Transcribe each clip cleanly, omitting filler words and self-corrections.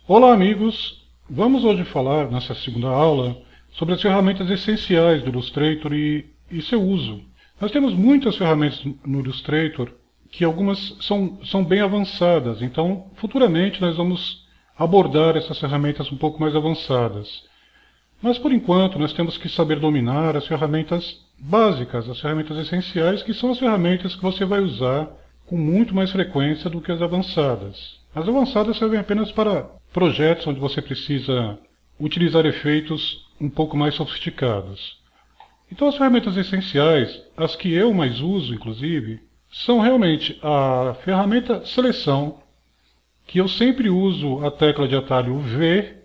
Olá amigos, vamos hoje falar nessa segunda aula sobre as ferramentas essenciais do Illustrator e seu uso. Nós temos muitas ferramentas no Illustrator que algumas são bem avançadas, então futuramente nós vamos abordar essas ferramentas um pouco mais avançadas. Mas por enquanto nós temos que saber dominar as ferramentas básicas, as ferramentas essenciais, que são as ferramentas que você vai usar com muito mais frequência do que as avançadas. As avançadas servem apenas para projetos onde você precisa utilizar efeitos um pouco mais sofisticados. Então as ferramentas essenciais, as que eu mais uso inclusive, são realmente a ferramenta seleção, que eu sempre uso a tecla de atalho V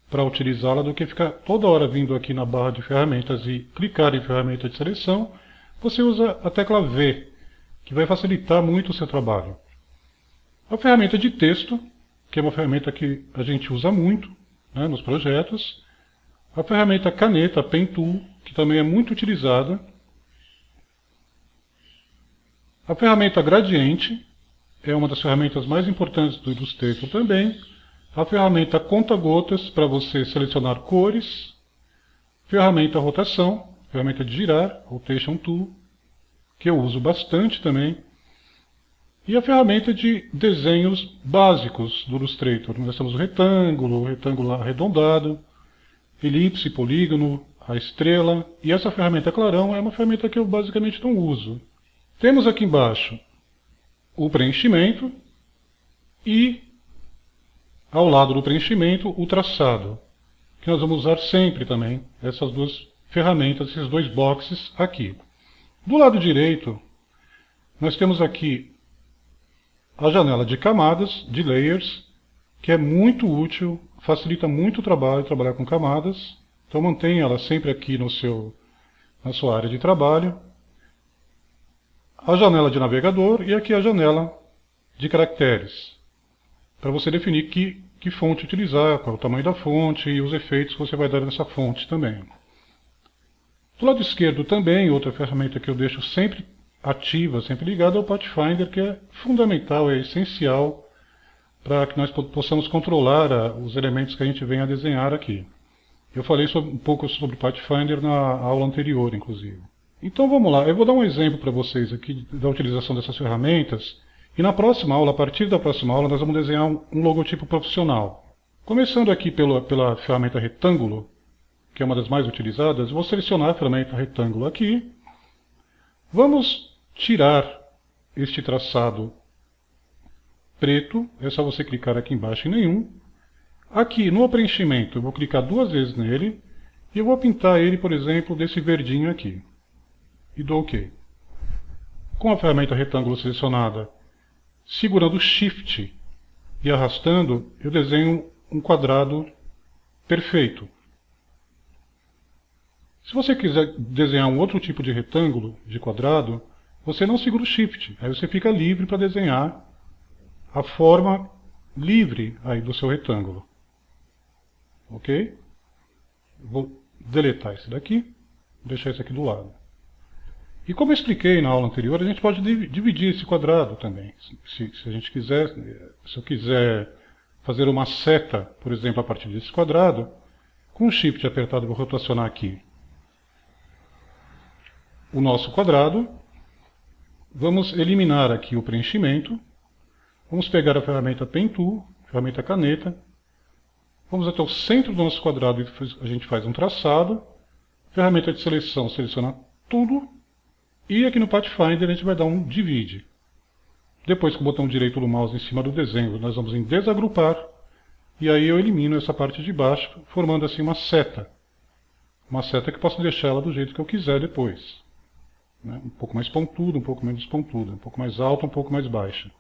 para utilizá-la do que ficar toda hora vindo aqui na barra de ferramentas e clicar em ferramenta de seleção. Você usa a tecla V, que vai facilitar muito o seu trabalho. A ferramenta de texto, que é uma ferramenta que a gente usa muito, né, nos projetos. A ferramenta caneta, Pen Tool, que também é muito utilizada. A ferramenta gradiente é uma das ferramentas mais importantes do Illustrator também. A ferramenta conta-gotas para você selecionar cores. Ferramenta rotação, ferramenta de girar, Rotation Tool, que eu uso bastante também. E a ferramenta de desenhos básicos do Illustrator. Nós temos o retângulo arredondado, elipse, polígono, a estrela. E essa ferramenta clarão é uma ferramenta que eu basicamente não uso. Temos aqui embaixo o preenchimento e, ao lado do preenchimento, o traçado, que nós vamos usar sempre também, essas duas ferramentas, esses dois boxes aqui. Do lado direito, nós temos aqui a janela de camadas, de layers, que é muito útil, facilita muito o trabalho, trabalhar com camadas. Então mantenha ela sempre aqui na sua área de trabalho. A janela de navegador e aqui a janela de caracteres, para você definir que fonte utilizar, qual é o tamanho da fonte e os efeitos que você vai dar nessa fonte também. Do lado esquerdo também, outra ferramenta que eu deixo sempre ativa, sempre ligada, é o Pathfinder, que é fundamental, é essencial para que nós possamos controlar os elementos que a gente vem a desenhar aqui. Eu falei um pouco sobre o Pathfinder na aula anterior, inclusive. Então vamos lá, eu vou dar um exemplo para vocês aqui da utilização dessas ferramentas, e na próxima aula, a partir da próxima aula, nós vamos desenhar um logotipo profissional. Começando aqui pela ferramenta retângulo, que é uma das mais utilizadas, vou selecionar a ferramenta retângulo aqui. Vamos tirar este traçado preto, é só você clicar aqui embaixo em nenhum. Aqui no preenchimento eu vou clicar duas vezes nele e eu vou pintar ele, por exemplo, desse verdinho aqui. E dou OK. Com a ferramenta retângulo selecionada, segurando Shift e arrastando, eu desenho um quadrado perfeito. Se você quiser desenhar um outro tipo de retângulo, de quadrado, você não segura o Shift, aí você fica livre para desenhar a forma livre aí do seu retângulo. Ok? Vou deletar esse daqui, deixar esse aqui do lado. E como eu expliquei na aula anterior, a gente pode dividir esse quadrado também. Se a gente quiser, se eu quiser fazer uma seta, por exemplo, a partir desse quadrado, com o Shift apertado eu vou rotacionar aqui o nosso quadrado. Vamos eliminar aqui o preenchimento. Vamos pegar a ferramenta Pen Tool, ferramenta caneta. Vamos até o centro do nosso quadrado e a gente faz um traçado. Ferramenta de seleção, seleciona tudo. E aqui no Pathfinder a gente vai dar um divide. Depois com o botão direito do mouse em cima do desenho, nós vamos em desagrupar. E aí eu elimino essa parte de baixo, formando assim uma seta. Uma seta que eu posso deixar ela do jeito que eu quiser depois. Um pouco mais pontuda, um pouco menos pontuda, um pouco mais alta, um pouco mais baixa.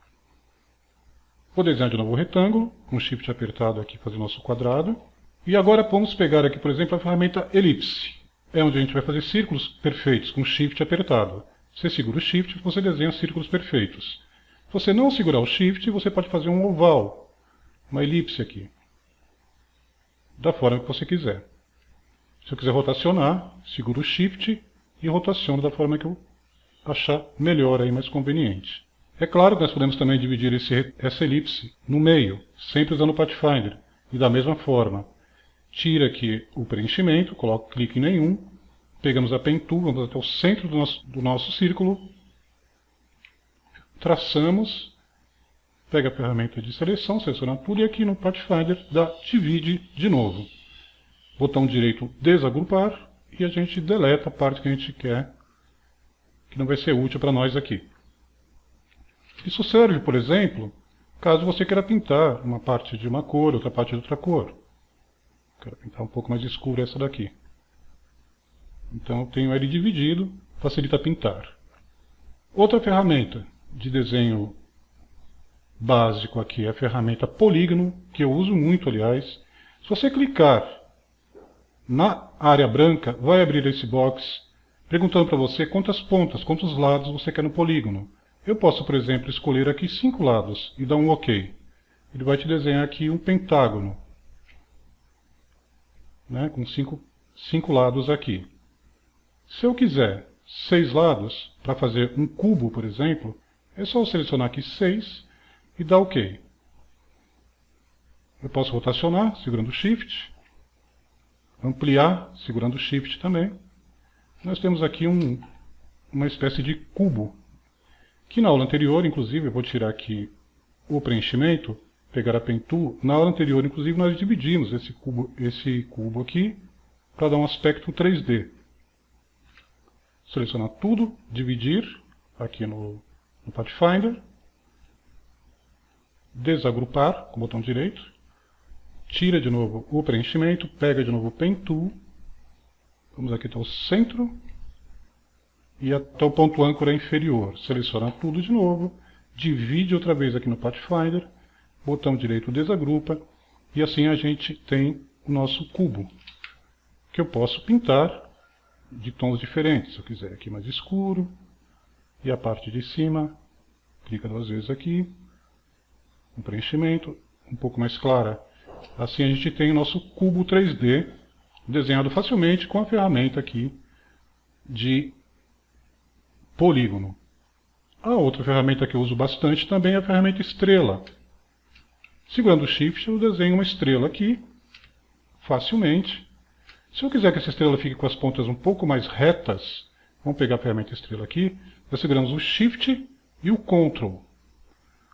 Vou desenhar de novo o retângulo, com o Shift apertado aqui fazer o nosso quadrado. E agora vamos pegar aqui, por exemplo, a ferramenta elipse. É onde a gente vai fazer círculos perfeitos, com o Shift apertado. Você segura o Shift e você desenha círculos perfeitos. Se você não segurar o Shift, você pode fazer um oval, uma elipse aqui, da forma que você quiser. Se eu quiser rotacionar, seguro o Shift e rotaciono da forma que eu achar melhor, aí, mais conveniente. É claro que nós podemos também dividir essa elipse no meio, sempre usando o Pathfinder. E da mesma forma, tira aqui o preenchimento, coloca clique em nenhum, pegamos a Pen Tool, vamos até o centro do nosso círculo, traçamos, pega a ferramenta de seleção, seleciona tudo e aqui no Pathfinder divide de novo. Botão direito desagrupar e a gente deleta a parte que a gente quer, que não vai ser útil para nós aqui. Isso serve, por exemplo, caso você queira pintar uma parte de uma cor, outra parte de outra cor. Quero pintar um pouco mais escuro essa daqui. Então eu tenho ele dividido, facilita pintar. Outra ferramenta de desenho básico aqui é a ferramenta Polígono, que eu uso muito, aliás. Se você clicar na área branca, vai abrir esse box perguntando para você quantas pontas, quantos lados você quer no polígono. Eu posso, por exemplo, escolher aqui 5 lados e dar um OK. Ele vai te desenhar aqui um pentágono, né, com 5 lados aqui. Se eu quiser 6 lados, para fazer um cubo, por exemplo, é só eu selecionar aqui 6 e dar OK. Eu posso rotacionar, segurando o Shift, ampliar, segurando o Shift também. Nós temos aqui uma espécie de cubo, que na aula anterior, inclusive, eu vou tirar aqui o preenchimento, pegar a Pen Tool. Na aula anterior, inclusive, nós dividimos esse cubo aqui para dar um aspecto 3D. Selecionar tudo, dividir, aqui no Pathfinder, desagrupar com o botão direito, tira de novo o preenchimento, pega de novo o Pen Tool, vamos aqui até o centro, e até o ponto âncora inferior. Seleciona tudo de novo, divide outra vez aqui no Pathfinder, botão direito desagrupa, e assim a gente tem o nosso cubo, que eu posso pintar de tons diferentes. Se eu quiser aqui mais escuro, e a parte de cima, clica 2 vezes aqui, um preenchimento, um pouco mais clara. Assim a gente tem o nosso cubo 3D, desenhado facilmente com a ferramenta aqui de polígono. A outra ferramenta que eu uso bastante também é a ferramenta estrela. Segurando o Shift, eu desenho uma estrela aqui, facilmente. Se eu quiser que essa estrela fique com as pontas um pouco mais retas, vamos pegar a ferramenta estrela aqui, nós seguramos o Shift e o Ctrl.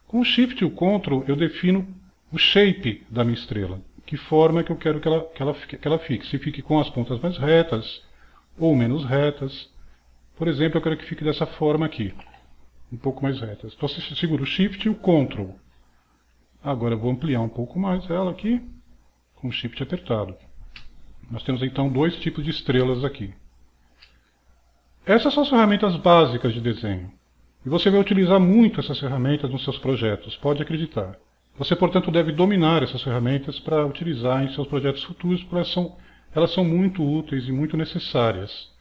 Com o Shift e o Ctrl, eu defino o shape da minha estrela, que forma que eu quero que ela fique. Se fique com as pontas mais retas ou menos retas. Por exemplo, eu quero que fique dessa forma aqui, um pouco mais retas. Então você segura o Shift e o Ctrl. Agora eu vou ampliar um pouco mais ela aqui, com o Shift apertado. Nós temos então 2 tipos de estrelas aqui. Essas são as ferramentas básicas de desenho. E você vai utilizar muito essas ferramentas nos seus projetos, pode acreditar. Você, portanto, deve dominar essas ferramentas para utilizar em seus projetos futuros, porque elas são muito úteis e muito necessárias.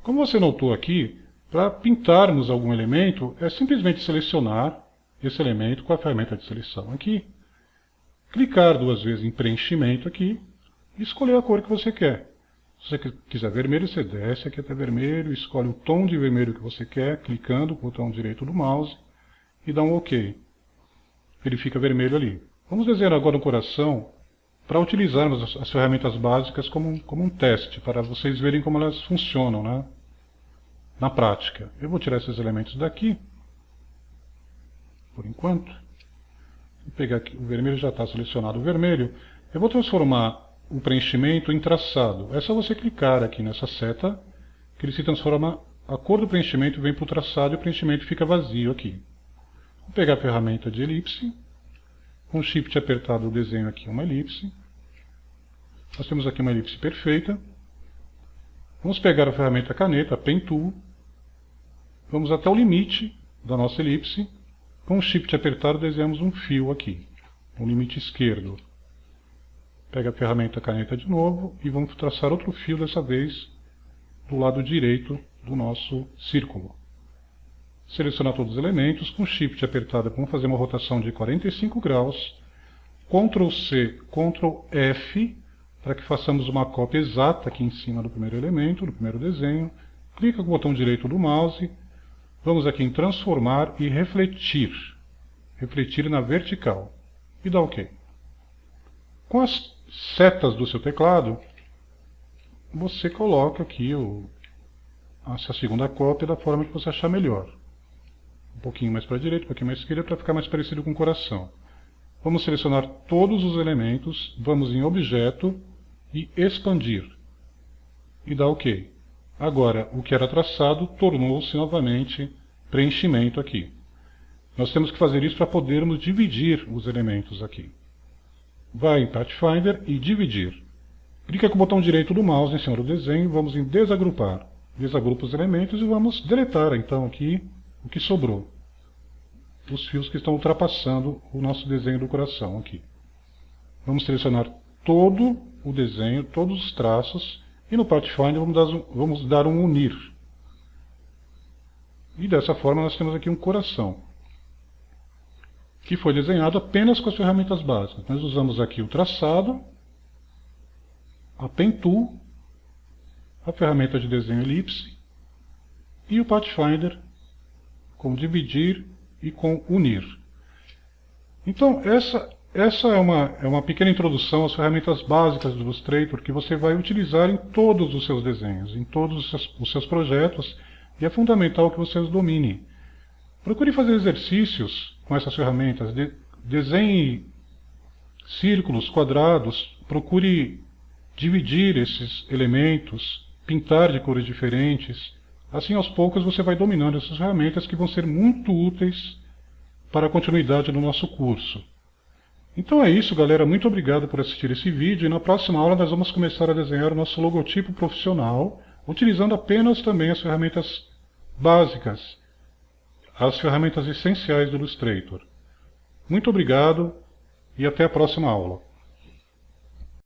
Como você notou aqui, para pintarmos algum elemento, é simplesmente selecionar esse elemento com a ferramenta de seleção aqui, clicar 2 vezes em preenchimento aqui e escolher a cor que você quer. Se você quiser vermelho, você desce aqui até vermelho, escolhe o tom de vermelho que você quer, clicando com o botão direito do mouse e dá um OK. Ele fica vermelho ali. Vamos desenhar agora um coração para utilizarmos as ferramentas básicas como um teste, para vocês verem como elas funcionam, né, na prática. Eu vou tirar esses elementos daqui, por enquanto. Vou pegar aqui, o vermelho já está selecionado o vermelho. Eu vou transformar o preenchimento em traçado. É só você clicar aqui nessa seta, que ele se transforma, a cor do preenchimento vem para o traçado e o preenchimento fica vazio aqui. Vou pegar a ferramenta de elipse, com o Shift apertado eu desenho aqui uma elipse. Nós temos aqui uma elipse perfeita. Vamos pegar a ferramenta caneta, a Pen Tool, vamos até o limite da nossa elipse, com o Shift apertado desenhamos um fio aqui, no limite esquerdo. Pega a ferramenta caneta de novo e vamos traçar outro fio, dessa vez do lado direito do nosso círculo. Selecionar todos os elementos, com Shift apertado vamos fazer uma rotação de 45 graus, Ctrl C, Ctrl F, para que façamos uma cópia exata aqui em cima do primeiro elemento, do primeiro desenho, clica com o botão direito do mouse, Vamos aqui em transformar e refletir. Refletir na vertical. E dá OK. Com as setas do seu teclado, você coloca aqui essa segunda cópia da forma que você achar melhor. Um pouquinho mais para a direita, um pouquinho mais para a esquerda, para ficar mais parecido com o coração. Vamos selecionar todos os elementos, vamos em Objeto e Expandir. E dá OK. Agora, o que era traçado tornou-se novamente preenchimento aqui. Nós temos que fazer isso para podermos dividir os elementos aqui. Vai em Pathfinder e Dividir. Clica com o botão direito do mouse em cima do desenho, vamos em Desagrupar. Desagrupa os elementos e vamos deletar então aqui o que sobrou. Os fios que estão ultrapassando o nosso desenho do coração aqui. Vamos selecionar todo o desenho, todos os traços, e no Pathfinder vamos dar um Unir. E dessa forma nós temos aqui um coração, que foi desenhado apenas com as ferramentas básicas. Nós usamos aqui o traçado, a Pen Tool, a ferramenta de desenho elipse e o Pathfinder com dividir e com unir. Então essa é uma pequena introdução às ferramentas básicas do Illustrator que você vai utilizar em todos os seus desenhos, em todos os seus projetos, e é fundamental que você os domine. Procure fazer exercícios com essas ferramentas, desenhe círculos, quadrados, procure dividir esses elementos, pintar de cores diferentes. Assim, aos poucos, você vai dominando essas ferramentas que vão ser muito úteis para a continuidade do nosso curso. Então é isso, galera. Muito obrigado por assistir esse vídeo. E na próxima aula nós vamos começar a desenhar o nosso logotipo profissional, utilizando apenas também as ferramentas básicas, as ferramentas essenciais do Illustrator. Muito obrigado e até a próxima aula.